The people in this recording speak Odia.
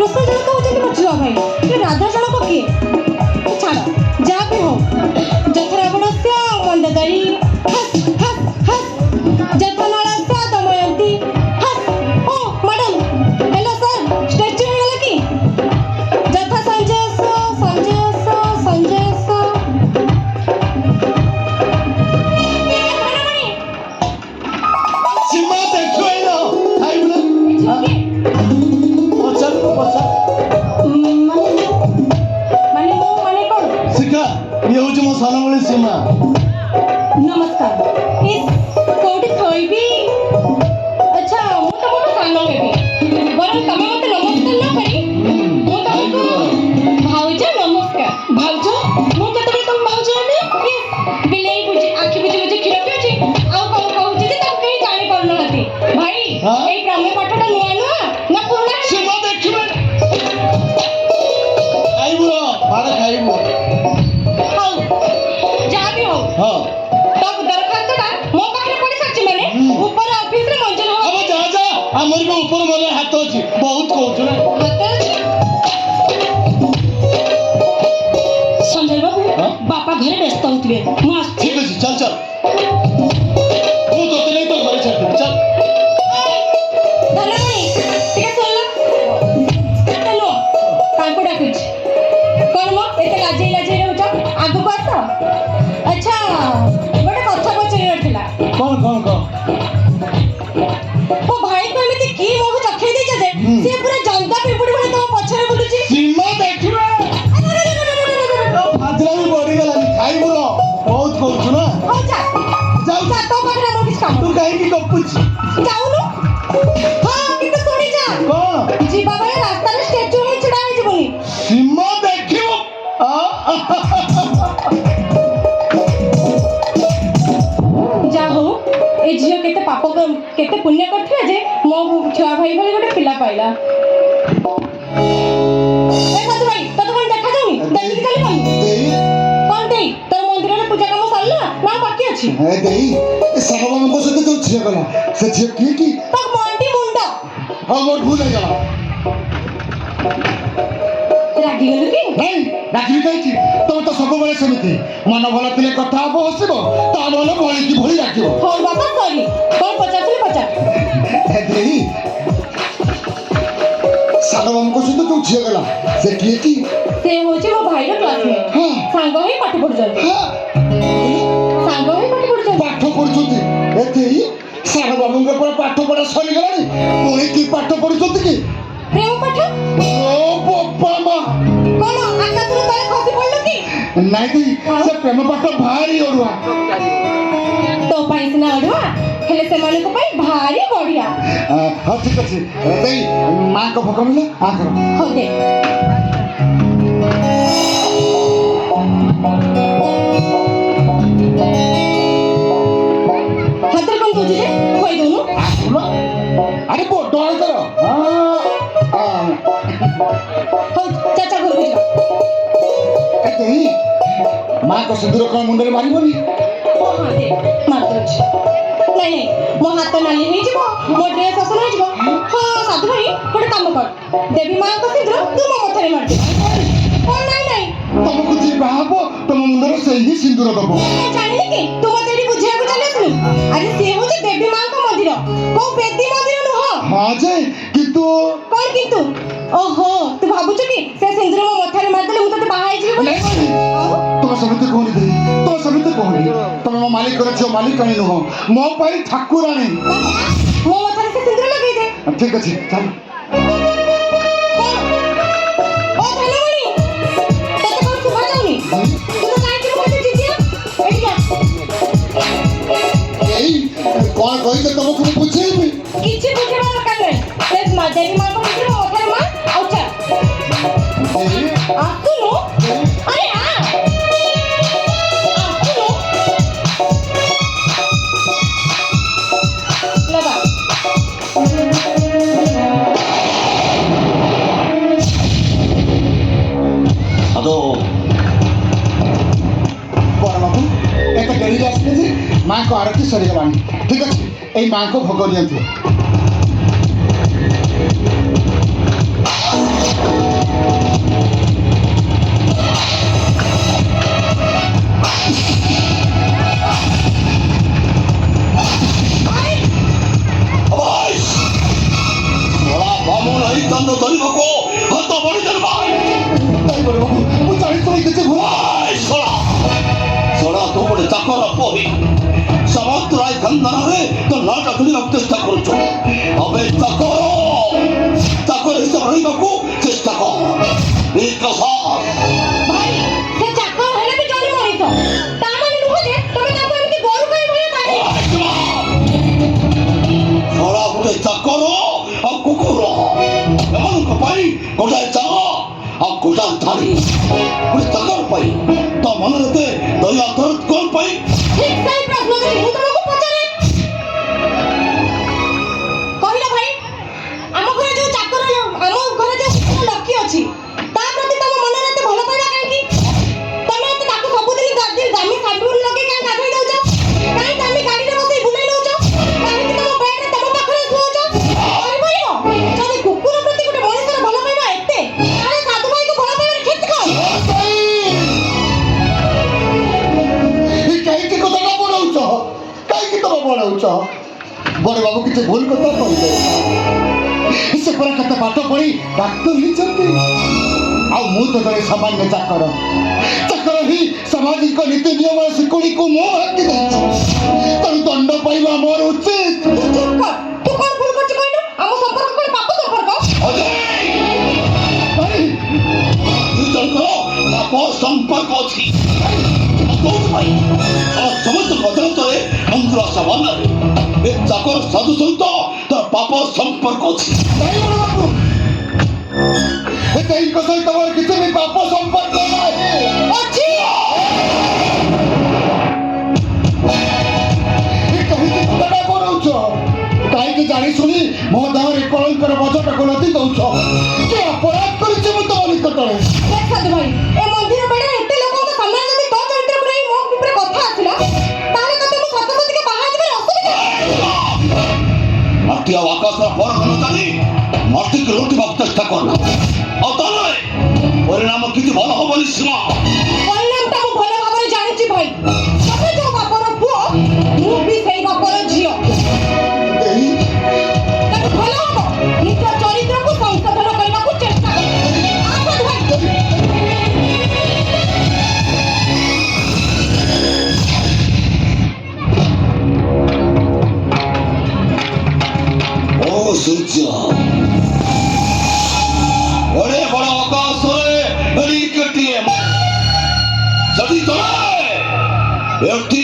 कृष्ण जनक होती मो झुआ भाई ये राधा जनक किए छाड़ जहाँ भी हो जथरावणस्य मंददरी हस हस हस जथनलस्य दमयंती हस ओ मैडम हेलो सर स्टैच्यू हो गला कि जथा संजयस संजयस संजयस सीमा देखो ना खाई बोला पचार पचार माने मो माने कौन शिखा ये हूँ मो सानबली सीमा नमस्कार इस कोडी थोइबी अच्छा मो तो मोर सानो हेबी बरं तमे मते नमस्कार न करी मो तमको भाउज नमस्कार भाउज मो केतबे तुम भाउज हेबी बिलेई बुझी आखी बुझी बुझी खिर पिउची आउ कौ कहूची जे तुम केही जानि पाउन हती भाई हाँ? एई प्रमे पाठटा नुआ नुआ ना पुराना सीमा देखिबे खाई बोला मारा खाई बोला हाउ जा भी हो हाँ तब दरखास्तटा मो पाखरे पड़ी साची माने ऊपर ऑफिस रे मंजूर हो अब जा जा हमर भी ऊपर मोले हाथ अछि बहुत कहू ना संजय बाबू हाँ? बापा घरे व्यस्त होते मस्त ठीक अछि चल चल तू तो नहीं तो घरे छाड़ दे चल धनमणि ठीक है सुन लो चलो कांको डाकुच कौन मो एते लाजे लाजे रहउछ आगु को आस अच्छा गोटे कथा पचरी रथिला कौन कौन कौन ओ भाई को एमिति की मोह चखै दै जे से पूरा जनता पिपुडी भले तो पछरे बुलुची सीमा देखिबे फाजला भी बढ़ी गला खाई बोला बहुत कहू ना हो जा जाऊ जा तो पाखरे मोर किछ काम तू काहे की गपुछ जाउनु हां किंतु सुनी जा कौन जीवा बेले रास्ता रे स्टैच्यू हे छडा हे जबनी सीमा देखिबो जा हो ए झियो केते पाप केते पुण्य करथिला जे मो छुआ भाई भले गोटे पिला पाइला ए साधु भाई तो कोन देखा जाउनी देखि खाली पाई देई कोन देई तोर मंदिर रे पूजा काम सरला ना बाकी अछि ए देई सानबाबू को सते तो छिया गला से छिया की तो मंडी मुंडा हां मोर भूल गला रागी गेलु की नहीं डाकिबी काई तुम तो सब बेले सेमिति मन भल थिले कथा हबो हसिबो ता मन भली की भली डाकिबो हो बाबा सॉरी कोन पचासले पचास ए देई सानबाबू को सते तो छिया गला से की से होची मो भाई रो क्लासमेट हां सांग होई पाठ पढुछन हां सांग होई पाठ पढुछन पाठ पढुछथि ए देई सानबाबू के पर पाठ पढा सरी गलानी पुणी की पाठ पढुछथि की प्रेम पाठ ओ बापा मा कोन आकाशରୁ ତଳେ ଖସି ପଡିଲ କି ନାଇଁ ଦେଇ ସେ ପ୍ରେମ ପାଠ ଭାରି ଅଡୁଆ ତୋ ପାଇଁ ସିନା ଅଡୁଆ ହେଲେ ସେମାନଙ୍କ ପାଇଁ ଭାରି ବଢିଆ ହଁ ଠିକ ଅଛି ଦେଇ ମାଙ୍କ ଭୋକ ମିଳିଲା ଆ କର ହଉ ଦେ ହାତରେ କଣ ଦଉଛୁ ଯେ ଖୁଆଇ ଦଉନୁ ଆସୁନ ଆରେ ବଡ ଆଳ କର ହଉ ଚାଚା ଘରକୁ ଯିବା ଏ ଦେଇ ମାଙ୍କ ସିନ୍ଦୁର କଣ ମୁଣ୍ଡରେ ମାରିବନି ହଁ ଦେ ମାରିଦଉଛି ନାଇଁ ନାଇଁ ମୋ ହାତ ନାଲି ହେଇଯିବ ମୋ ଡ୍ରେସ୍ ଅସନା ହେଇଯିବ ହଁ ସାଧୁ ଭାଇ ଗୋଟେ କାମ କର ଦେବୀ ମାଙ୍କ ସିନ୍ଦୁର ତୁ ମୋ ମଥାରେ ମାରିଦେ ହଁ ନାଇଁ ନାଇଁ ତମକୁ ଯିଏ ବାହା ହବ ତମ ମୁଣ୍ଡରେ ସେଇ ହିଁ ସିନ୍ଦୁର ଦବ ଜାଣିଲି କି ତୁ ମତେ ଏଠି ବୁଝିବାକୁ ଚାଲି ଆସିଲୁ ଆରେ ସିଏ ହଉଛି ଦେବୀ ମାଙ୍କ ମନ୍ଦିର କୋଉ ବେଦୀ ମନ୍ଦିର ନୁହଁ ହଁ ଯେ କିନ୍ତୁ କଣ କିନ୍ତୁ ଓହୋ ତୁ ଭାବୁଛୁ କି ସେ ସିନ୍ଦୁର ମୋ ମଥାରେ ମାରିଦେଲେ ମୁଁ ତତେ ବାହା ହେଇଯିବି ବୋଲି ଆଉ ତମେ ସେମିତି କହୁନି ଦେଇ ତମେ ସେମିତି କହୁନି ତମେ ମୋ ମାଲିକର ଝିଅ ମାଲିକାଣୀ ନୁହଁ ମୋ ପାଇଁ ଠାକୁରାଣୀ ମୋ ମଥାରେ ସେ ସିନ୍ଦୁର ଲଗେଇ ଦେ ଠିକ ଅଛି ଚାଲ କଣ ଓ ଧନମଣି ତତେ କଣ ଶୁଭା ଯାଉନି ତୁ ତ କାହିଁକି ମୋ ମତେ ଜିଜିଆ ଏଠି ଯା ଏଇ କଣ କହିଲେ ତମକୁ ମୁଁ ବୁଝେଇବି କିଛି ବୁଝିବା ଦରକାର ନାହିଁ ସେ ଦେବୀ ମାଙ୍କ ମନ୍ଦିର ମୋ ମଥାରେ ମାର ଆଉ ଚାଲ ଦେଇ ଆସୁନୁ ଆରେ ଆ ଆସୁନୁ ଲଗା ଆଦୋ ବଡ଼ ବାବୁ ଏତେ ଡେରିରେ ଆସିଲେ ଯେ ମାଙ୍କ ଆରତି ସରିଗଲାଣି ଠିକ ଅଛି ଏଇ ମାଙ୍କ ଭୋଗ ଦିଅନ୍ତୁ এই দণ্ড ধরিবকো হত বড়িদের ভাই তাই বড় বাবু ମୁଁ ଜାଣି ଶୁଣି କିଛି ଭୁଲ ভাই সরা সরা তো বড় চাকর পহি সমগ্র এই খানদানে তো নাটা ধরিବାକୁ চেষ্টা করছ হবে চাকর হিসাবে রহিବାକୁ চেষ্টা কর এই কথা ଭାଇ ସେ ଚାକର ହେଲେ ବି ଜଣେ ମଣିଷ ତା ମାନେ ନୁହଁ ଯେ ତମେ ତାକୁ ଏମିତି ଗୋରୁ ଗାଈ ଭଳିଆ କାଢି ସରା ଗୋଟେ ଚାକର ଆଉ କୁକୁର ଏମାନଙ୍କ ପାଇଁ ଗୋଟାଏ ଚାଳ ଆଉ ଗୋଟାଏ ଥାଳି ଗୋଟେ ଚାକର ପାଇଁ ତ ମନରେ ଏତେ ଦୟା ଦରଦ କଣ ପାଇଁ ଠିକ ସେଇ ପ୍ରଶ୍ନ ଯଦି ମୁଁ ତମକୁ ପଚାରେ କହିଲ ଭାଇ ଆମ ଘରେ ଯୋଉ ଚାକର ଆମ ଘରେ ଯୋଉ କୁକୁର ଲକି ଅଛି ତା ପ୍ରତି ତମ ମନରେ ଏତେ ଭଲ ପାଇବା କାହିଁକି ତମେ ଏତେ ତାକୁ ସବୁଦିନ ଦାମୀ ସାବୁନ ଲଗେଇ କାହିଁ ଗାଧେଇ ଦଉଛ କାହିଁ ଦାମୀ ଗାଡିରେ ବସେଇ ବୁଲେଇ ନଉଛ କାହିଁକି ତମ ବେଡରେ ତମ ପାଖରେ ଶୁଅଉଛ କହିପାରିବ ଯଦି କୁକୁର ପ୍ରତି ଗୋଟେ ମଣିଷର ଭଲ ପାଇବା ଏତେ ତାହେଲେ ସାଧୁ ଭାଇକୁ ଭଲ ପାଇବାର କ୍ଷତି କଣ କାହିଁକି କଥାଟା ବଢାଉଛ କାହିଁକି ତମେ ବଢାଉଛ ବଡ ବାବୁ କିଛି ଭୁଲ କଥା କହିଲେ ସେ ପରା କେତେ ପାଠ ପଢି ଡାକ୍ତର ହେଇଛନ୍ତି ଆଉ ମୁଁ ତ ଜଣେ ସାମାନ୍ୟ ଚାକର ହିଁ ସାମାଜିକ ନୀତି ନିୟମର ଶିକୁଳିକୁ ମୁଁ ଭାଙ୍ଗି ଦେଇଛି ତେଣୁ ଦଣ୍ଡ ପାଇବା ମୋର ଉଚିତ ତୁ ଚୁପ୍ କର ତୁ କଣ ଭୁଲ କରୁଛୁ କହିଲୁ ଆମ ସମ୍ପର୍କ କଣ ପାପ ସମ୍ପର୍କ ଭାଇ ଦୁଇଜଣଙ୍କର ପାପ ସମ୍ପର୍କ ଅଛି କୋଉଥିପାଇଁ ସମସ୍ତ ଅଦାଲତରେ ମନ୍ଦିର ସଭାନରେ ଏ ଚାକର ସାଧୁ ସହିତ ତାର ପାପ ସମ୍ପର୍କ ଅଛି ଭାଇ ବଡ ବାବୁ ଏଇଙ୍କ ସହିତ ମୋର କିଛି ବି ପାପ ସମ୍ପର୍କ ନାହିଁ ଅଛି କାହିଁକି କଥାଟା ବଢାଉଛ କାହିଁକି ଜାଣି ଶୁଣି ମୋ ଦେହରେ କଳଙ୍କର ବୋଝଟାକୁ ଲଦି ଦଉଛ କି ଅପରାଧ କରିଛି ମୁଁ ତମ ନିକଟରେ ଦେଖ ସାଧୁ ଭାଇ ଏ ମନ୍ଦିର ବେଳରେ ଏତେ ଲୋକଙ୍କ ସାମ୍ନାରେ ଯଦି ତୋ ଚରିତ୍ରକୁ ନେଇ ମୋ ଉପରେ କଥା ଆସିଲା ତାହେଲେ ତତେ ମୁଁ ସତ ସତିକା ବାହା ଯିବାର ଅସୁବିଧା ମାଟି ଆଉ ଆକାଶର ଫରକ ନ ଜାଣି ମାଟିକୁ ଲୁଟିବାକୁ ଚେଷ୍ଟା କରନା ଆଉ ତାହେଲେ ପରିଣାମ କିଛି ଭଲ ହବନି ସୀମା ପରିଣାମଟା ମୁଁ ଭଲ ଭାବରେ ଜାଣିଛି ଭାଇ ତମେ ଯୋଉ ବାପର ପୁଅ ମୁଁ ବି ସେଇ ବାପର ଝିଅ ଏଇ ତାକୁ ଭଲ ହବ ନିଜ ଚରିତ୍ରକୁ ସଂଶୋଧନ କରିବାକୁ ଚେଷ୍ଟା କର ଆ ସାଧୁ ଭାଇ ଓ ସୂର୍ଯ୍ୟ ବଡେ ବଡ ଆକାଶରେ ଏଡ଼ିକେଟିଏ ଯଦି ତଳେ ଏଠି